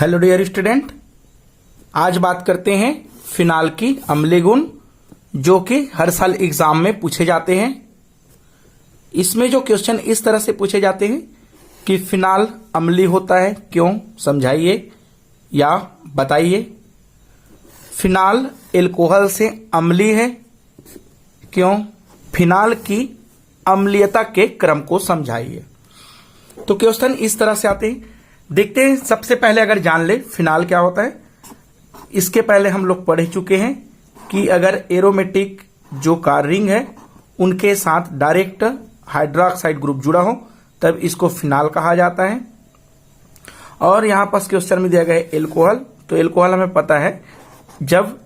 Hello dear student, आज बात करते हैं फिनाल की अम्लीय गुण जो कि हर साल एग्जाम में पूछे जाते हैं। इसमें जो क्वेश्चन इस तरह से पूछे जाते हैं कि फिनाल अम्लीय होता है क्यों, समझाइए या बताइए। फिनाल एल्कोहल से अम्लीय है क्यों, फिनाल की अम्लीयता के क्रम को समझाइए। तो क्वेश्चन इस तरह से आते हैं। देखते हैं, सबसे पहले अगर जान ले फिनाल क्या होता है। इसके पहले हम लोग पढ़ चुके हैं कि अगर एरोमेटिक जो कार रिंग है उनके साथ डायरेक्ट हाइड्रोक्साइड ग्रुप जुड़ा हो तब इसको फिनाल कहा जाता है। और यहां पास क्वेश्चन में दिया गया है एल्कोहल, तो एल्कोहल हमें पता है जब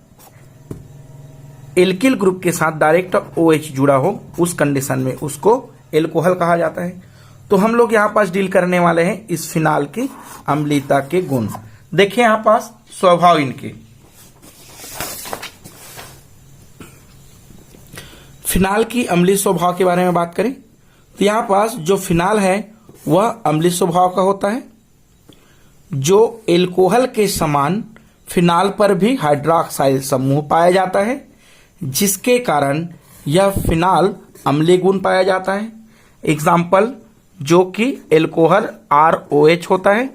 एल्किल ग्रुप के साथ डायरेक्ट OH जुड़ा हो उस कंडीशन में उसको एल्कोहल कहा जाता है। तो हम लोग यहां पास डील करने वाले हैं इस फिनाल की अम्लीयता के गुण। देखिए यहां पास स्वभाव इनके, फिनाल की अम्लीय स्वभाव के बारे में बात करें तो यहां पास जो फिनाल है वह अम्लीय स्वभाव का होता है। जो एल्कोहल के समान फिनाल पर भी हाइड्रोक्साइल समूह पाया जाता है जिसके कारण यह फिनाल अम्लीय गुण पाया जाता है। एग्जाम्पल जो कि एल्कोहल ROH होता है।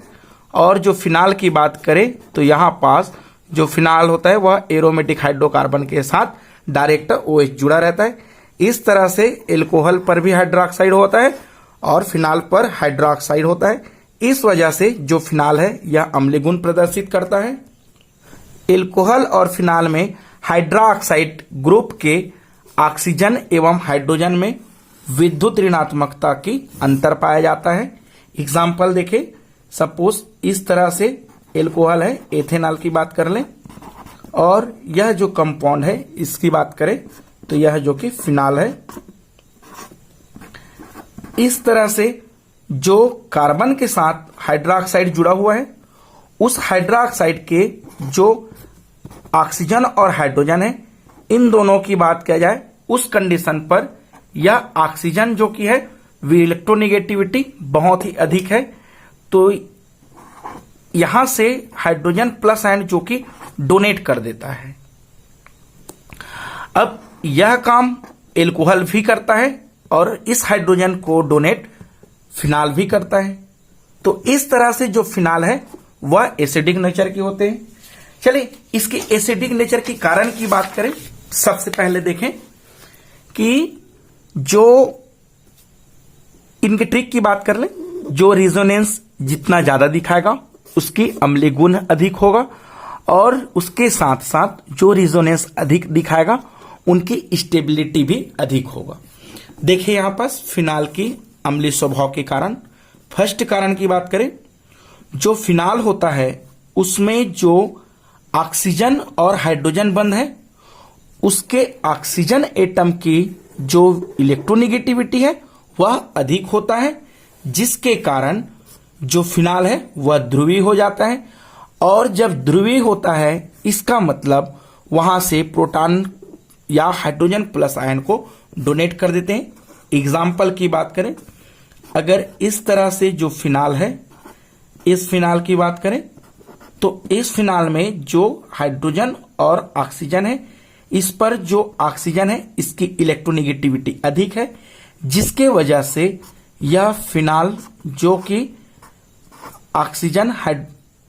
और जो फिनाल की बात करें तो यहां पास जो फिनाल होता है वह एरोमेटिक हाइड्रोकार्बन के साथ डायरेक्ट OH जुड़ा रहता है। इस तरह से एल्कोहल पर भी हाइड्रोक्साइड होता है और फिनाल पर हाइड्रोक्साइड होता है। इस वजह से जो फिनाल है यह अम्लीय गुण प्रदर्शित करता है। एल्कोहल और फिनाल में हाइड्रोक्साइड ग्रुप के ऑक्सीजन एवं हाइड्रोजन में विद्युत ऋणात्मकता की अंतर पाया जाता है। एग्जाम्पल देखें, सपोज इस तरह से एल्कोहल है, एथेनॉल की बात कर लें, और यह जो कंपाउंड है इसकी बात करें तो यह जो कि फिनाल है। इस तरह से जो कार्बन के साथ हाइड्रोक्साइड जुड़ा हुआ है उस हाइड्रोक्साइड के जो ऑक्सीजन और हाइड्रोजन है इन दोनों की बात किया जाए उस कंडीशन पर यह ऑक्सीजन जो कि है इलेक्ट्रोनेगेटिविटी बहुत ही अधिक है, तो यहां से हाइड्रोजन प्लस आयन जो कि डोनेट कर देता है। अब यह काम एल्कोहल भी करता है और इस हाइड्रोजन को डोनेट फिनाल भी करता है। तो इस तरह से जो फिनाल है वह एसिडिक नेचर के होते हैं। चलिए इसके एसिडिक नेचर के कारण की बात करें। सबसे पहले देखें कि जो इनके ट्रिक की बात कर लें, जो रिजोनेंस जितना ज्यादा दिखाएगा उसकी अम्लीय गुण अधिक होगा और उसके साथ साथ जो रिजोनेंस अधिक दिखाएगा उनकी स्टेबिलिटी भी अधिक होगा। देखिए यहां पास फिनाल की अम्लीय स्वभाव के कारण, फर्स्ट कारण की बात करें, जो फिनाल होता है उसमें जो ऑक्सीजन और हाइड्रोजन बंध है उसके ऑक्सीजन एटम की जो इलेक्ट्रोनेगेटिविटी है वह अधिक होता है जिसके कारण जो फिनाल है वह ध्रुवीय हो जाता है। और जब ध्रुवीय होता है इसका मतलब वहां से प्रोटॉन या हाइड्रोजन प्लस आयन को डोनेट कर देते हैं। एग्जाम्पल की बात करें, अगर इस तरह से जो फिनाल है इस फिनाल की बात करें तो इस फिनाल में जो हाइड्रोजन और ऑक्सीजन है इस पर जो ऑक्सीजन है इसकी इलेक्ट्रोनेगेटिविटी अधिक है जिसके वजह से यह फिनाल जो कि ऑक्सीजन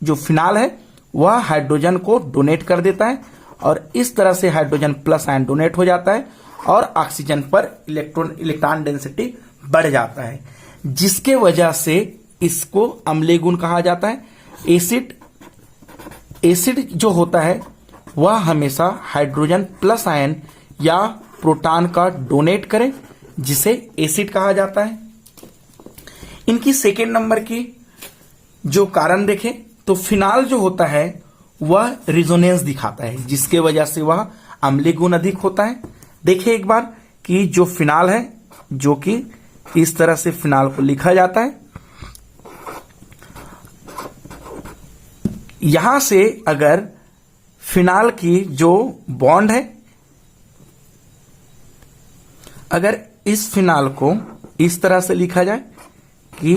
जो फिनाल है वह हाइड्रोजन को डोनेट कर देता है और इस तरह से हाइड्रोजन प्लस आयन डोनेट हो जाता है और ऑक्सीजन पर इलेक्ट्रॉन डेंसिटी बढ़ जाता है जिसके वजह से इसको अम्लीय गुण कहा जाता है। एसिड जो होता है वह हमेशा हाइड्रोजन प्लस आयन या प्रोटॉन का डोनेट करे जिसे एसिड कहा जाता है। इनकी सेकेंड नंबर की जो कारण देखें तो फिनाल जो होता है वह रिजोनेंस दिखाता है जिसके वजह से वह अम्लीय गुण अधिक होता है। देखिए एक बार कि जो फिनाल है जो कि इस तरह से फिनाल को लिखा जाता है, यहां से अगर फिनाल की जो बॉन्ड है, अगर इस फिनाल को इस तरह से लिखा जाए कि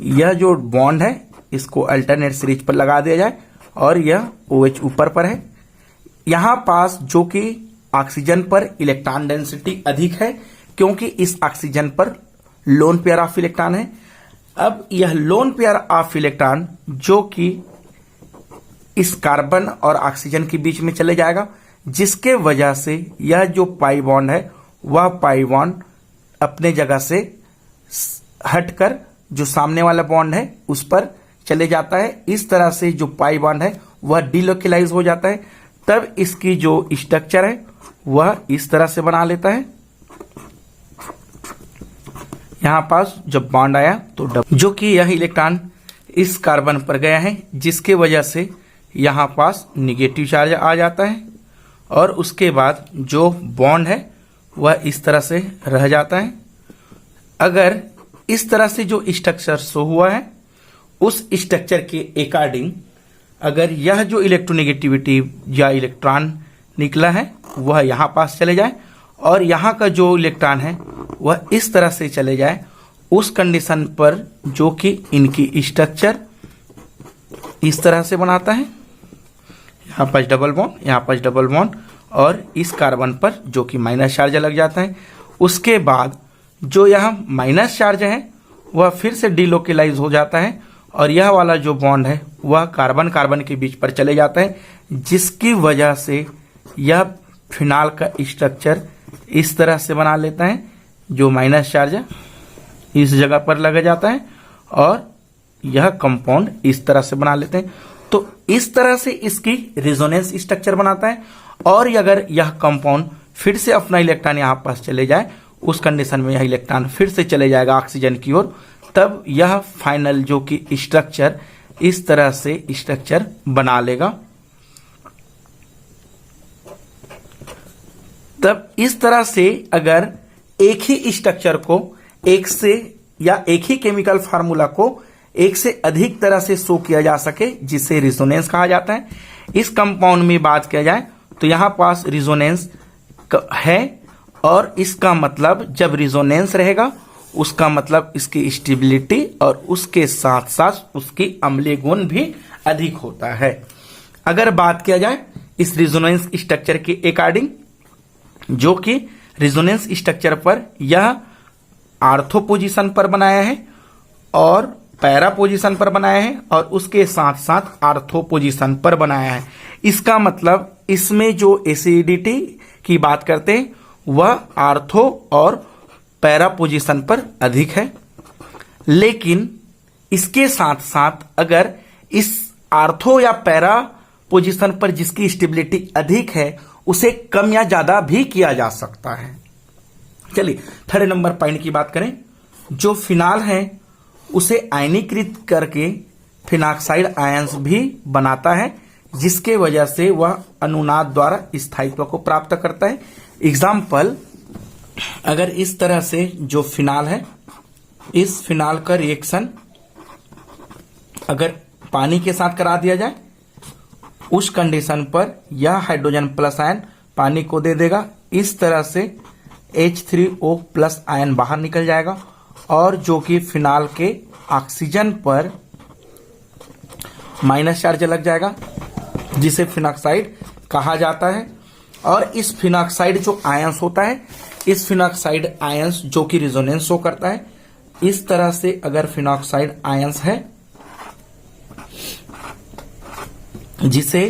यह जो बॉन्ड है इसको अल्टरनेट सीरीज पर लगा दिया जाए और यह OH ऊपर पर है। यहां पास जो कि ऑक्सीजन पर इलेक्ट्रॉन डेंसिटी अधिक है क्योंकि इस ऑक्सीजन पर लोन पेयर ऑफ इलेक्ट्रॉन है। अब यह लोन पेयर ऑफ इलेक्ट्रॉन जो कि इस कार्बन और ऑक्सीजन के बीच में चले जाएगा, जिसके वजह से यह जो पाई बॉन्ड है वह पाई बॉन्ड अपने जगह से हटकर जो सामने वाला बॉन्ड है उस पर चले जाता है। इस तरह से जो पाई बॉन्ड है वह डिलोकलाइज हो जाता है। तब इसकी जो स्ट्रक्चर है वह इस तरह से बना लेता है। यहां पास जब बॉन्ड आया तो जो कि यह इलेक्ट्रॉन इस कार्बन पर गया है, जिसके वजह से यहां पास निगेटिव चार्ज आ जाता है और उसके बाद जो बॉन्ड है वह इस तरह से रह जाता है। अगर इस तरह से जो स्ट्रक्चर शो हुआ है उस स्ट्रक्चर के अकॉर्डिंग अगर यह जो इलेक्ट्रोनेगेटिविटी या इलेक्ट्रॉन निकला है वह यहां पास चले जाए और यहां का जो इलेक्ट्रॉन है वह इस तरह से चले जाए, उस कंडीशन पर जो कि इनकी स्ट्रक्चर इस तरह से बनाता है। यहां पास डबल बॉन्ड, यहां पास डबल बॉन्ड और इस कार्बन पर जो कि माइनस चार्ज लग जाता है। उसके बाद जो यह माइनस चार्ज है वह फिर से डिलोकलाइज हो जाता है और यह वाला जो बॉन्ड है वह कार्बन कार्बन के बीच पर चले जाता है, जिसकी वजह से यह फिनाल का स्ट्रक्चर इस तरह से बना लेता है। जो माइनस चार्ज है इस जगह पर लग जाता है और यह कंपाउंड इस तरह से बना लेते हैं। तो इस तरह से इसकी रेजोनेंस स्ट्रक्चर बनाता है और अगर यह कंपाउंड फिर से अपना इलेक्ट्रॉन यहां पास चले जाए, उस कंडीशन में यह इलेक्ट्रॉन फिर से चले जाएगा ऑक्सीजन की ओर, तब यह फाइनल जो कि स्ट्रक्चर इस तरह से स्ट्रक्चर बना लेगा। तब इस तरह से अगर एक ही स्ट्रक्चर को एक से या एक ही केमिकल फार्मूला को एक से अधिक तरह से शो किया जा सके, जिसे रिजोनेंस कहा जाता है। इस कंपाउंड में बात किया जाए तो यहां पास रिजोनेंस है और इसका मतलब जब रिजोनेंस रहेगा उसका मतलब इसकी स्टेबिलिटी और उसके साथ साथ उसकी अम्लीय गुण भी अधिक होता है। अगर बात किया जाए इस रिजोनेंस स्ट्रक्चर के अकॉर्डिंग, जो कि रिजोनेंस स्ट्रक्चर पर यह आर्थो पोजीशन पर बनाया है और पैरा पोजीशन पर बनाया है और उसके साथ साथ आर्थो पोजीशन पर बनाया है। इसका मतलब इसमें जो एसिडिटी की बात करते हैं वह आर्थो और पैरा पोजीशन पर अधिक है, लेकिन इसके साथ साथ अगर इस आर्थो या पैरा पोजीशन पर जिसकी स्टेबिलिटी अधिक है उसे कम या ज्यादा भी किया जा सकता है। चलिए थर्ड नंबर पॉइंट की बात करें। जो फिनाल है उसे आयनीकृत करके फिनॉक्साइड आयंस भी बनाता है, जिसके वजह से वह अनुनाद द्वारा स्थायित्व को प्राप्त करता है। एग्जाम्पल, अगर इस तरह से जो फिनाल है, इस फिनाल का रिएक्शन अगर पानी के साथ करा दिया जाए, उस कंडीशन पर यह हाइड्रोजन प्लस आयन पानी को दे देगा। इस तरह से H3O प्लस आयन बाहर निकल जाएगा और जो कि फिनाल के ऑक्सीजन पर माइनस चार्ज लग जाएगा, जिसे फिनॉक्साइड कहा जाता है। और इस फिनॉक्साइड जो आयंस होता है, इस फिनॉक्साइड आयंस जो कि रिजोनेंस शो करता है, इस तरह से अगर फिनॉक्साइड आयंस है जिसे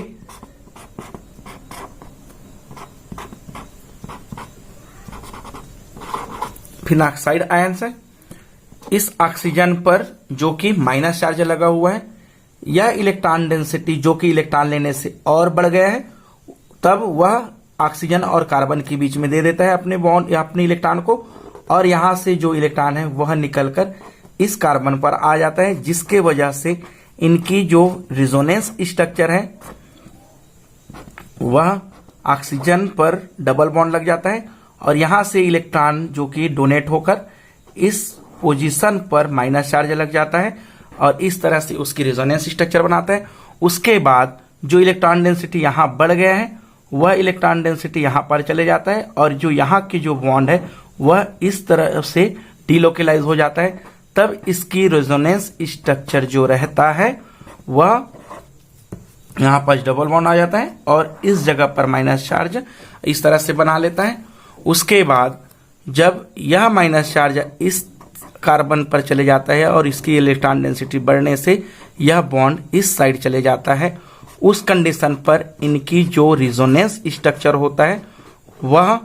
फिनॉक्साइड आयंस है, इस ऑक्सीजन पर जो कि माइनस चार्ज लगा हुआ है, यह इलेक्ट्रॉन डेंसिटी जो कि इलेक्ट्रॉन लेने से और बढ़ गया है, तब वह ऑक्सीजन और कार्बन के बीच में दे देता है अपने बॉन्ड या अपने इलेक्ट्रॉन को, और यहां से जो इलेक्ट्रॉन है वह निकलकर इस कार्बन पर आ जाता है, जिसके वजह से इनकी जो रिजोनेंस स्ट्रक्चर है वह ऑक्सीजन पर डबल बॉन्ड लग जाता है और यहां से इलेक्ट्रॉन जो कि डोनेट होकर इस पोजीशन पर माइनस चार्ज लग जाता है और इस तरह से उसकी रिजोनेंस स्ट्रक्चर बनाता है। उसके बाद जो इलेक्ट्रॉन डेंसिटी यहां बढ़ गया है वह इलेक्ट्रॉन डेंसिटी यहां पर चले जाता है और जो यहां की जो बॉन्ड है वह इस तरह से डिलोकलाइज हो जाता है। तब इसकी रेजोनेंस स्ट्रक्चर जो रहता है वह यहां पर डबल बॉन्ड आ जाता है और इस जगह पर माइनस चार्ज इस तरह से बना लेता है। उसके बाद जब यह माइनस चार्ज इस कार्बन पर चले जाता है और इसकी इलेक्ट्रॉन डेंसिटी बढ़ने से यह बॉन्ड इस साइड चले जाता है, उस कंडीशन पर इनकी जो रेजोनेंस स्ट्रक्चर होता है वह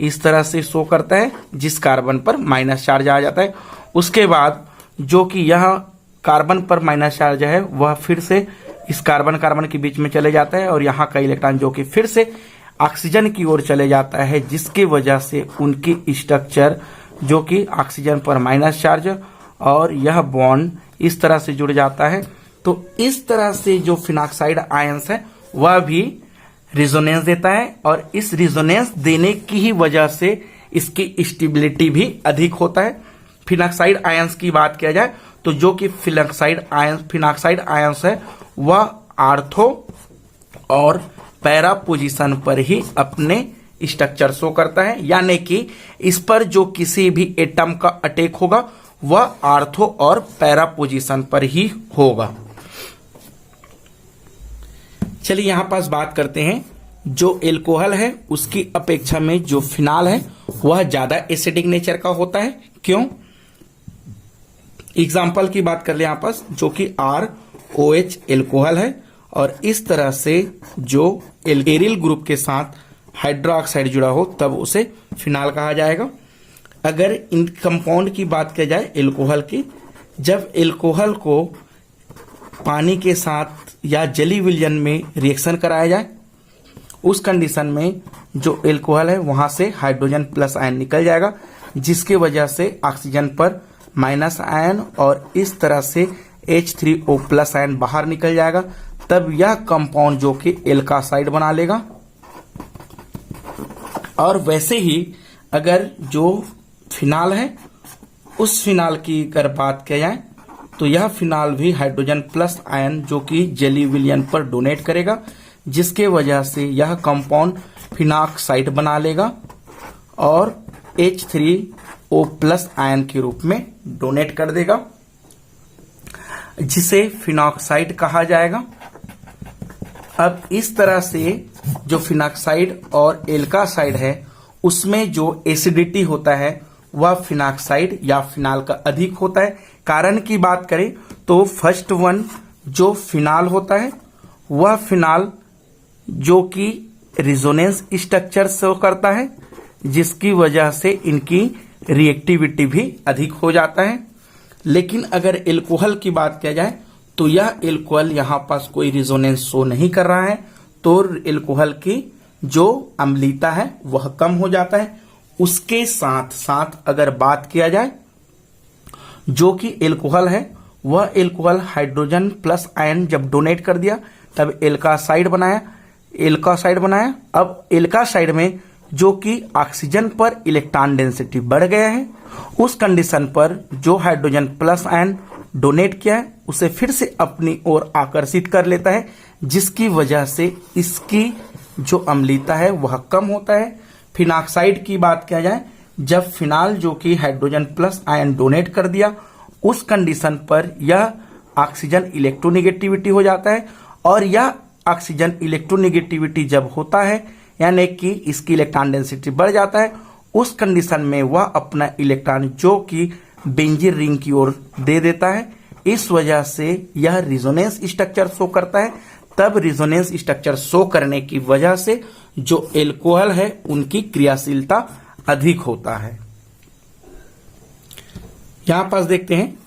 इस तरह से शो करता है, जिस कार्बन पर माइनस चार्ज आ जाता है। उसके बाद जो कि यह कार्बन पर माइनस चार्ज है वह फिर से इस कार्बन कार्बन के बीच में चले जाता है और यहाँ का इलेक्ट्रॉन जो कि फिर से ऑक्सीजन की ओर चले जाता है, जिसकी वजह से उनकी स्ट्रक्चर जो कि ऑक्सीजन पर माइनस चार्ज और यह बॉन्ड इस तरह से जुड़ जाता है। तो इस तरह से जो फिनॉक्साइड आयंस है वह भी रिजोनेंस देता है और इस रिजोनेंस देने की ही वजह से इसकी स्टेबिलिटी भी अधिक होता है। फिनॉक्साइड आयंस की बात किया जाए तो जो कि फिनॉक्साइड आयंस है वह आर्थो और पैरा पोजीशन पर ही अपने स्ट्रक्चर शो करता है, यानी कि इस पर जो किसी भी एटम का अटैक होगा वह आर्थो और पैरा पोजीशन पर ही होगा। चलिए यहां पास बात करते हैं, जो एल्कोहल है उसकी अपेक्षा में जो फिनाल है वह ज्यादा एसिडिक नेचर का होता है। क्यों? एग्जाम्पल की बात कर ले यहां पास, जो कि ROH एल्कोहल है और इस तरह से जो एरिल ग्रुप के साथ हाइड्रोक्साइड जुड़ा हो तब उसे फिनाल कहा जाएगा। अगर इन कंपाउंड की बात की जाए एल्कोहल की, जब एल्कोहल को पानी के साथ या जली विलयन में रिएक्शन कराया जाए, उस कंडीशन में जो एल्कोहल है वहां से हाइड्रोजन प्लस आयन निकल जाएगा, जिसकी वजह से ऑक्सीजन पर माइनस आयन और इस तरह से H3O प्लस आयन बाहर निकल जाएगा। तब यह कंपाउंड जो कि एल्कासाइड बना लेगा। और वैसे ही अगर जो फिनाल है उस फिनाल की अगर बात किया जाए तो यह फिनाल भी हाइड्रोजन प्लस आयन जो कि जेली विलयन पर डोनेट करेगा, जिसके वजह से यह कंपाउंड फिनॉक्साइड बना लेगा और H3O प्लस आयन के रूप में डोनेट कर देगा, जिसे फिनॉक्साइड कहा जाएगा। अब इस तरह से जो फिनॉक्साइड और एल्कासाइड है उसमें जो एसिडिटी होता है वह फिनॉक्साइड या फिनाल का अधिक होता है। कारण की बात करें तो फर्स्ट वन जो फिनाल होता है वह फिनाल जो कि रिजोनेंस स्ट्रक्चर शो करता है, जिसकी वजह से इनकी रिएक्टिविटी भी अधिक हो जाता है। लेकिन अगर एल्कोहल की बात किया जाए तो यह एल्कोहल यहां पास कोई रिजोनेंस शो नहीं कर रहा है, तो एल्कोहल की जो अम्लीता है वह कम हो जाता है। उसके साथ साथ अगर बात किया जाए जो कि एल्कोहल है वह एल्कोहल हाइड्रोजन प्लस आयन जब डोनेट कर दिया तब एल्कासाइड बनाया। अब एल्कासाइड में जो कि ऑक्सीजन पर इलेक्ट्रॉन डेंसिटी बढ़ गया है, उस कंडीशन पर जो हाइड्रोजन प्लस आयन डोनेट किया है उसे फिर से अपनी ओर आकर्षित कर लेता है, जिसकी वजह से इसकी जो अम्लीता है वह कम होता है। फिनॉक्साइड की बात किया जाए, जब फिनाल जो कि हाइड्रोजन प्लस आयन डोनेट कर दिया उस कंडीशन पर यह ऑक्सीजन इलेक्ट्रोनेगेटिविटी हो जाता है, और यह ऑक्सीजन इलेक्ट्रोनेगेटिविटी जब होता है यानी कि इसकी इलेक्ट्रॉन डेंसिटी बढ़ जाता है, उस कंडीशन में वह अपना इलेक्ट्रॉन जो कि बेंजीन रिंग की ओर दे देता है। इस वजह से यह रिजोनेंस स्ट्रक्चर शो करता है। तब रिजोनेंस स्ट्रक्चर शो करने की वजह से जो एल्कोहल है उनकी क्रियाशीलता अधिक होता है। यहां पास देखते हैं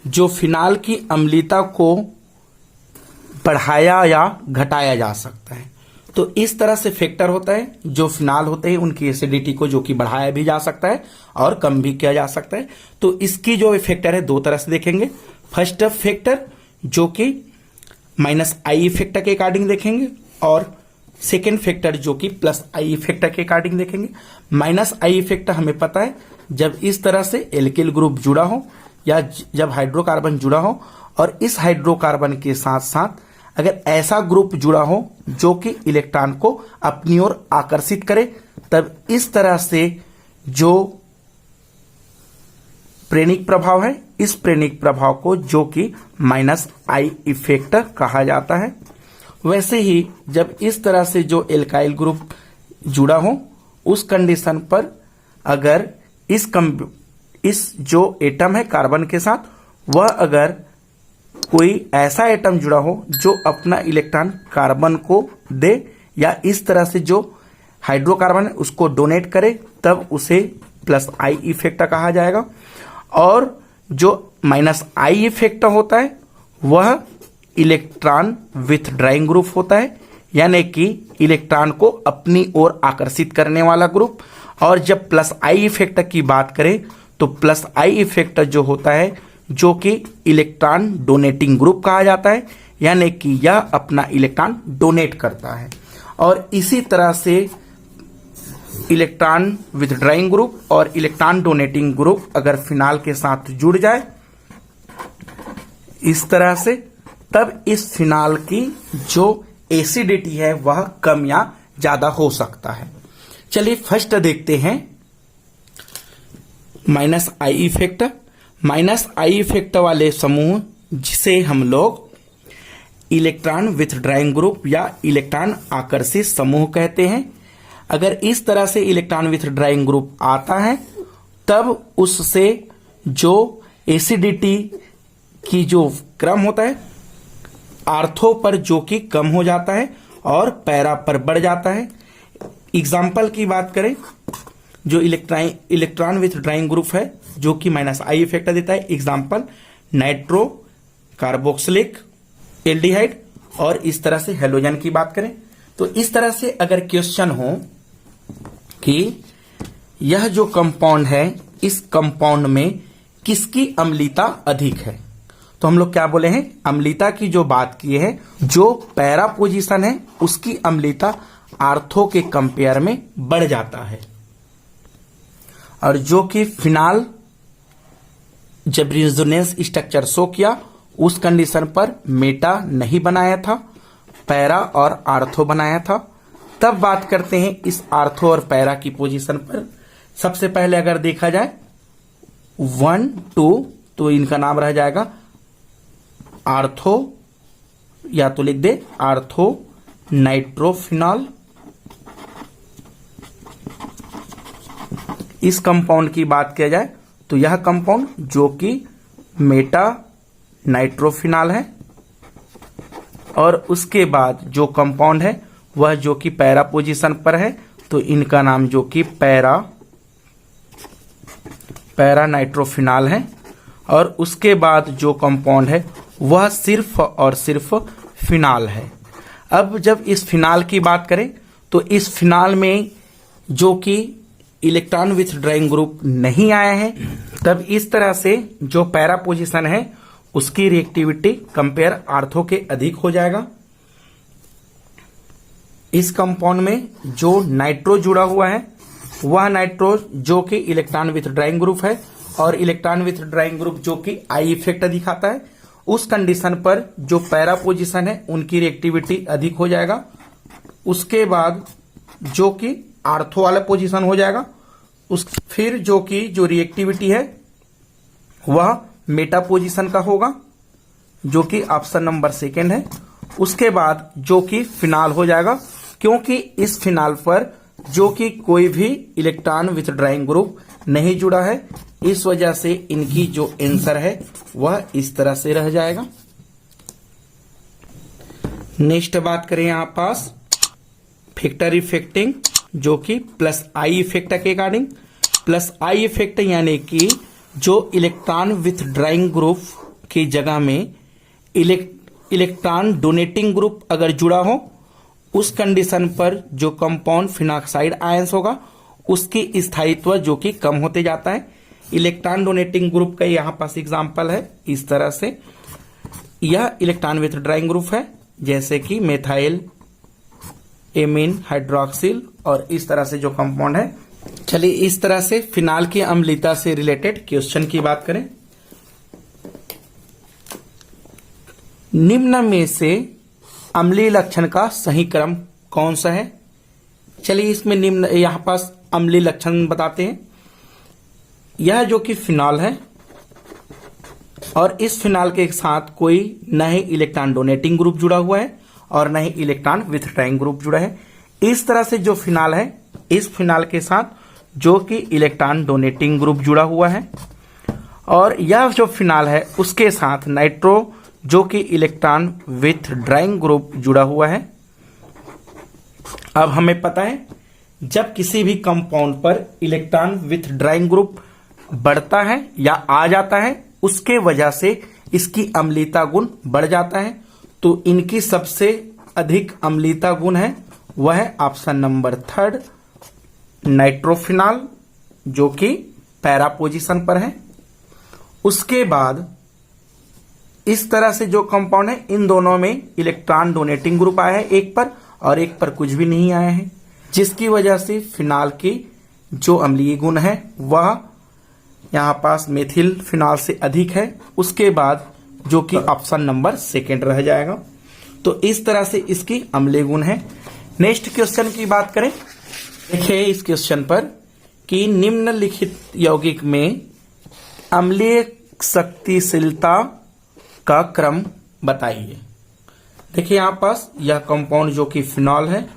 जो फिनाल की अम्लीता को बढ़ाया या घटाया जा सकता है। तो इस तरह से फैक्टर होता है, जो फिनाल होते हैं उनकी एसिडिटी को जो कि बढ़ाया भी जा सकता है और कम भी किया जा सकता है। तो इसकी जो फैक्टर है दो तरह से देखेंगे। फर्स्ट फैक्टर जो कि -I फैक्टर के अकॉर्डिंग देखेंगे और सेकेंड फैक्टर जो कि +I फैक्टर के अकॉर्डिंग देखेंगे। -I फैक्टर हमें पता है जब इस तरह से एल्किल ग्रुप जुड़ा हो या जब हाइड्रोकार्बन जुड़ा हो और इस हाइड्रोकार्बन के साथ साथ अगर ऐसा ग्रुप जुड़ा हो जो कि इलेक्ट्रॉन को अपनी ओर आकर्षित करे, तब इस तरह से जो प्रेरिक प्रभाव है। इस प्रेरिक प्रभाव को जो कि माइनस आई इफेक्ट कहा जाता है। वैसे ही जब इस तरह से जो एल्काइल ग्रुप जुड़ा हो उस कंडीशन पर अगर इस जो एटम है कार्बन के साथ, वह अगर कोई ऐसा एटम जुड़ा हो जो अपना इलेक्ट्रॉन कार्बन को दे या इस तरह से जो हाइड्रोकार्बन है उसको डोनेट करे, तब उसे प्लस आई इफेक्ट कहा जाएगा। और जो माइनस आई इफेक्ट होता है वह इलेक्ट्रॉन विथड्राइंग ग्रुप होता है, यानी कि इलेक्ट्रॉन को अपनी ओर आकर्षित करने वाला ग्रुप। और जब प्लस आई इफेक्ट की बात करें तो प्लस आई इफेक्ट जो होता है जो कि इलेक्ट्रॉन डोनेटिंग ग्रुप कहा जाता है, यानी कि यह अपना इलेक्ट्रॉन डोनेट करता है। और इसी तरह से इलेक्ट्रॉन विथड्राइंग ग्रुप और इलेक्ट्रॉन डोनेटिंग ग्रुप अगर फिनाल के साथ जुड़ जाए इस तरह से, तब इस फिनाल की जो एसिडिटी है वह कम या ज्यादा हो सकता है। चलिए फर्स्ट देखते हैं minus I effect. Minus I effect वाले समूह जिसे हम लोग इलेक्ट्रॉन विथड्राइंग ग्रुप या इलेक्ट्रॉन आकर्षित समूह कहते हैं। अगर इस तरह से इलेक्ट्रॉन विथड्राइंग ग्रुप आता है तब उससे जो एसिडिटी की जो क्रम होता है आर्थो पर जो कि कम हो जाता है और पैरा पर बढ़ जाता है। एग्जाम्पल की बात करें, जो इलेक्ट्रॉन विथड्राइंग ग्रुप है जो कि माइनस आई इफेक्ट देता है, एग्जाम्पल नाइट्रो कार्बोक्सिलिक एल्डिहाइड और इस तरह से हेलोजन की बात करें तो इस तरह से अगर क्वेश्चन हो कि यह जो कंपाउंड है इस कंपाउंड में किसकी अम्लता अधिक है, तो हम लोग क्या बोले हैं, अम्लता की जो बात की है, जो पैरा पोजीशन है उसकी अम्लता आर्थो के कंपेयर में बढ़ जाता है। और जो कि फिनाल जब रेजोनेंस स्ट्रक्चर शो किया उस कंडीशन पर मेटा नहीं बनाया था, पैरा और आर्थो बनाया था। तब बात करते हैं इस आर्थो और पैरा की पोजीशन पर। सबसे पहले अगर देखा जाए 1 2 तो इनका नाम रह जाएगा आर्थो, या तो लिख दे आर्थो नाइट्रोफिनॉल। इस कंपाउंड की बात किया जाए तो यह कंपाउंड जो कि मेटा नाइट्रोफिनॉल है। और उसके बाद जो कंपाउंड है वह जो कि पैरा पोजीशन पर है तो इनका नाम जो कि पैरा नाइट्रोफिनॉल है। और उसके बाद जो कंपाउंड है वह सिर्फ और सिर्फ फिनाल है। अब जब इस फिनाल की बात करें तो इस फिनाल में जो कि इलेक्ट्रॉन विथड्राइंग ग्रुप नहीं आया है, तब इस तरह से जो पैरा पोजीशन है उसकी रिएक्टिविटी कंपेयर आर्थो के अधिक हो जाएगा। इस कंपाउंड में जो नाइट्रो जुड़ा हुआ है वह नाइट्रो जो कि इलेक्ट्रॉन विथड्राइंग ग्रुप है और इलेक्ट्रॉन विथड्राइंग ग्रुप जो कि आई इफेक्ट दिखाता है, उस कंडीशन पर जो पैरा पोजीशन है उनकी रिएक्टिविटी अधिक हो जाएगा। उसके बाद जो कि आर्थो वाला पोजीशन हो जाएगा, फिर जो कि जो रिएक्टिविटी है वह मेटा पोजीशन का होगा जो कि ऑप्शन नंबर 2 है। उसके बाद जो कि फिनाल हो जाएगा, क्योंकि इस फिनाल पर जो कि कोई भी इलेक्ट्रॉन विथड्राइंग ग्रुप नहीं जुड़ा है, इस वजह से इनकी जो आंसर है वह इस तरह से रह जाएगा। नेक्स्ट बात करें यहां पास फैक्टर इफेक्टिंग जो कि प्लस आई इफेक्ट के अकॉर्डिंग। प्लस आई इफेक्ट यानी कि जो इलेक्ट्रॉन विथड्राइंग ग्रुप की जगह में इलेक्ट्रॉन डोनेटिंग ग्रुप अगर जुड़ा हो उस कंडीशन पर जो कंपाउंड फिनॉक्साइड आयंस होगा उसकी स्थायित्व जो कि कम होते जाता है। इलेक्ट्रॉन डोनेटिंग ग्रुप का यहां पास एग्जांपल है इस तरह से, यह इलेक्ट्रॉन विथड्राइंग ग्रुप है जैसे कि मेथाइल एमीन हाइड्रोक्सिल और इस तरह से जो कंपाउंड है। चलिए इस तरह से फिनाल की अम्लता से रिलेटेड क्वेश्चन की बात करें। निम्न में से अम्लीय लक्षण का सही क्रम कौन सा है। चलिए इसमें निम्न यहां पास अम्लीय लक्षण बताते हैं। यह जो कि फिनॉल है और इस फिनाल के साथ कोई न ही इलेक्ट्रॉन डोनेटिंग ग्रुप जुड़ा हुआ है और न ही इलेक्ट्रॉन विथड्राइंग ग्रुप जुड़ा है। इस तरह से जो फिनाल है, इस फिनाल के साथ जो कि इलेक्ट्रॉन डोनेटिंग ग्रुप जुड़ा हुआ है और यह जो फिनाल है उसके साथ नाइट्रो जो कि इलेक्ट्रॉन विथड्राइंग ग्रुप जुड़ा हुआ है। अब हमें पता है जब किसी भी कंपाउंड पर इलेक्ट्रॉन विथड्राइंग ग्रुप बढ़ता है या आ जाता है उसके वजह से इसकी अम्लीयता गुण बढ़ जाता है। तो इनकी सबसे अधिक अम्लीयता गुण है वह है ऑप्शन नंबर 3 नाइट्रोफिनॉल जो कि पैरा पोजीशन पर है। उसके बाद इस तरह से जो कंपाउंड है इन दोनों में इलेक्ट्रॉन डोनेटिंग ग्रुप आया है एक पर और एक पर कुछ भी नहीं आया है, जिसकी वजह से फिनाल की जो अम्लीय गुण है वह यहां पास मेथिल फिनाल से अधिक है। उसके बाद जो कि ऑप्शन नंबर 2 रह जाएगा। तो इस तरह से इसकी अम्लीय गुण है। नेक्स्ट क्वेश्चन की बात करें, देखिए इस क्वेश्चन पर कि निम्नलिखित यौगिक में अम्लीय शक्तिशीलता का क्रम बताइए। देखिए यहां पास यह कंपाउंड जो कि फिनॉल है,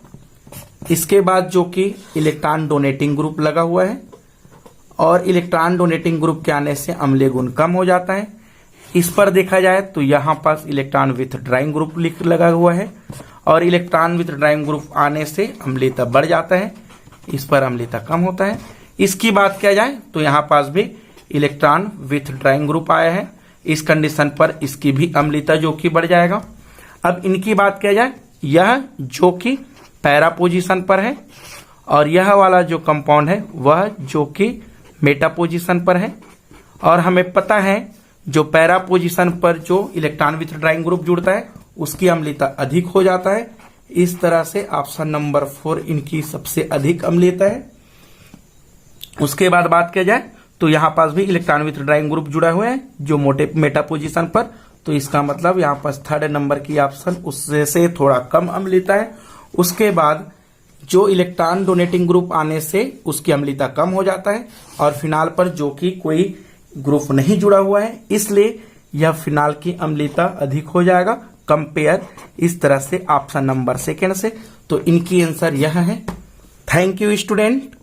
इसके बाद जो कि इलेक्ट्रॉन डोनेटिंग ग्रुप लगा हुआ है और इलेक्ट्रॉन डोनेटिंग ग्रुप के आने से अम्लीय गुण कम हो जाता है। इस पर देखा जाए तो यहां पास इलेक्ट्रॉन विथड्राइंग ग्रुप लगा हुआ है और इलेक्ट्रॉन विथड्राइंग ग्रुप आने से अम्लीयता बढ़ जाता है, इस पर अम्लीयता कम होता है। इसकी बात किया जाए तो यहां पास भी इलेक्ट्रॉन विथड्राइंग ग्रुप आया है, इस कंडीशन पर इसकी भी अम्लीयता जो कि बढ़ जाएगा। अब इनकी बात किया जाए, यह जो कि पैरा पोजीशन पर है और यह वाला जो कंपाउंड है वह जो कि मेटा पोजीशन पर है। और हमें पता है जो पैरा पोजीशन पर जो इलेक्ट्रॉन विथड्राइंग ग्रुप जुड़ता है उसकी अम्लीयता अधिक हो जाता है। इस तरह से ऑप्शन नंबर 4 इनकी सबसे अधिक अम्लीयता है। उसके बाद बात किया जाए तो यहां पास भी इलेक्ट्रॉन विथड्राइंग ग्रुप जुड़ा हुआ है जो मोटे मेटा पोजीशन पर, तो इसका मतलब यहां पास 3rd नंबर की ऑप्शन उससे से थोड़ा कम अम्लीयता है। उसके बाद जो इलेक्ट्रॉन डोनेटिंग ग्रुप आने से उसकी अम्लीयता कम हो जाता है और फिनाल पर जो कि कोई ग्रुप नहीं जुड़ा हुआ है इसलिए यह फिनाल की अम्लीयता अधिक हो जाएगा कंपेयर इस तरह से ऑप्शन नंबर 2 से। तो इनकी आंसर यह है। Thank you student.